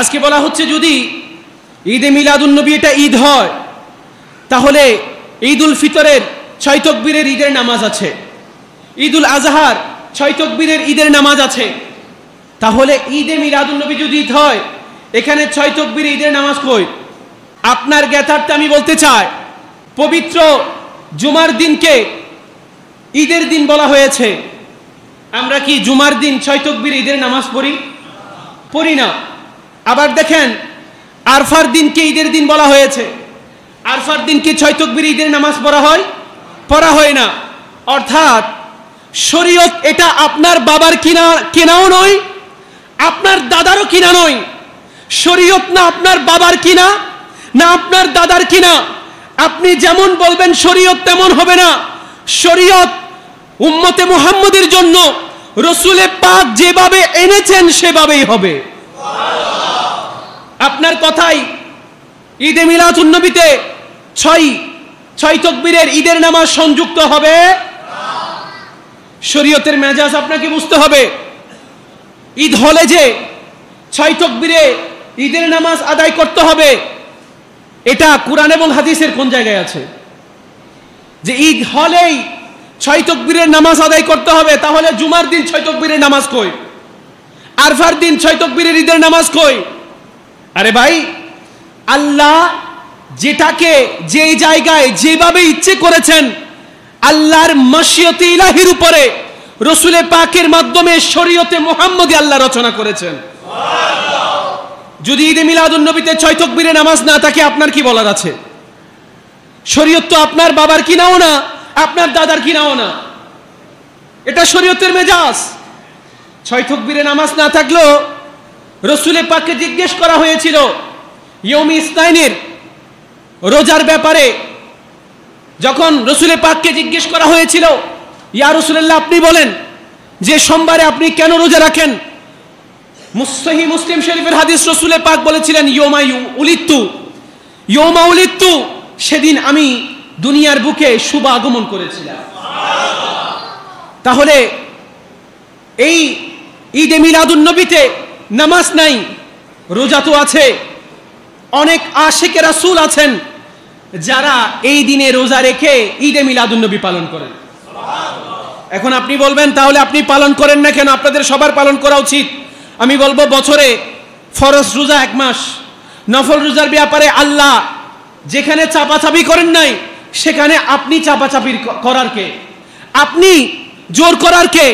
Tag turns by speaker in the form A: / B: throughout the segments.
A: আজকে বলা হচ্ছে যদি ঈদে মিলাদুন্নবী এটা ঈদ হয়, তাহলে ঈদুল ফিতরের 6 তাকবীরের ঈদের নামাজ আছে, ঈদুল আজহার 6 তাকবীরের ঈদের নামাজ আছে। তাহলে ঈদে মিলাদুন্নবী যদি ঈদ হয়, এখানে 6 তাকবীর ঈদের নামাজ কই? আপনার জ্ঞাতার্থে আমি বলতে চাই, পবিত্র জুমার দিনকে ঈদের দিন বলা হয়েছে। আমরা কি জুমার দিন 6 তাকবীর ঈদের নামাজ পড়ি না? আবার দেখেন, আরফার দিনকে ঈদের দিন বলা হয়েছে। আরফার দিনকে 6 তাকবীর ঈদের নামাজ পড়া হয় না। অর্থাৎ শরীয়ত এটা আপনার বাবার কেনাও নয়, আপনার দাদারও কিনা নয়। শরীয়ত না আপনার বাবার কিনা, না আপনার দাদার কিনা। আপনি যেমন বলবেন শরীয়ত তেমন হবে না। শরীয়ত উম্মতে মুহাম্মদের জন্য রাসূলে পাক যেভাবে এনেছেন সেভাবেই হবে। আপনার কথাই ঈদে মিলাদুন্নবীতে 6 তাকবীরের ঈদের নামাজ সংযুক্ত হবে। শরীয়তের মেজাজ আপনাকে বুঝতে হবে। ঈদ হলে যে 6 তাকবীরে ঈদের নামাজ আদায় করতে হবে, এটা কুরআন এবং হাদিসের কোন জায়গায় আছে যে ঈদ হলেই 6 তাকবীরের নামাজ আদায় করতে হবে? তাহলে জুমার দিন 6 তাকবীরের নামাজ কই? আরফার দিন 6 তাকবীরের ঈদের নামাজ কই? আরে ভাই, আল্লাহ যেটাকে যেই জায়গায় যেভাবে ইচ্ছে করেছেন, আল্লাহর মাশিয়াতে ইলাহির উপরে রাসূলে পাকের মাধ্যমে শরীয়তে মুহাম্মদী আল্লাহ রচনা করেছেন। যদি ঈদে মিলাদুন্নবীতে 6 তাকবীরের নামাজ না থাকে, আপনার কি বলার আছে? শরীয়ত তো আপনার বাবার কিনাও না, আপনার দাদার কিনাও না। এটা শরীয়তের মেজাজ। 6 তাকবীরের নামাজ না থাকলেও রাসূলে পাককে জিজ্ঞেস করা হয়েছিল ইয়ৌমে ইসনাইনের রোজার ব্যাপারে। যখন রাসূলে পাককে জিজ্ঞেস করা হয়েছিল, ইয়া রাসূলুল্লাহ, আপনি বলেন যে সোমবারে আপনি কেন রোজা রাখেন? সহিহ মুসলিম শরীফের হাদিস, রাসূলে পাক বলেছিলেন ইয়ৌমা উলিদতু, সেদিন আমি দুনিয়ার বুকে শুভ আগমন করেছিলাম। তাহলে এই ঈদে মিলাদুন্নবীতে নামাজ নাই, রোজা তো আছে। অনেক আশিকে রাসূল আছেন যারা এই দিনে রোজা রেখে ঈদে মিলাদুন্নবী পালন করেন। এখন আপনি বলবেন, তাহলে আপনি পালন করেন না কেন? আপনাদের সবার পালন করা উচিত। আমি বলবো, বছরে ফরজ রোজা 1 মাস, নফল রোজার ব্যাপারে আল্লাহ যেখানে চাপাচাপি করেন নাই, সেখানে আপনি চাপাচাপি করার কে? আপনি জোর করার কে?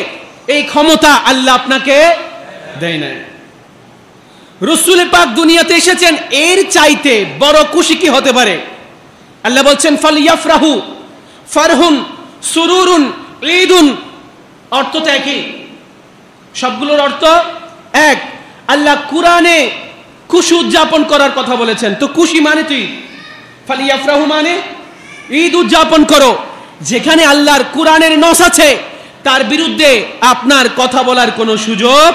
A: এই ক্ষমতা আল্লাহ আপনাকে দেয় নাই। রাসূল পাক দুনিয়াতে এসেছেন, এর চাইতে বড় খুশি কি হতে পারে? আল্লাহ বলছেন ফালিয়াফরাহু ফারহুন সুরুরুন ঈদুন। অর্থ তো একই, সবগুলোর অর্থ এক। আল্লাহ কুরআনে খুশি উদযাপন করার কথা বলেছেন, তো খুশি মানে তুই ফালিয়াফরাহু মানে ঈদ উদযাপন করো। যেখানে আল্লাহর কুরআনের নস আছে, তার বিরুদ্ধে আপনার কথা বলার কোনো সুযোগ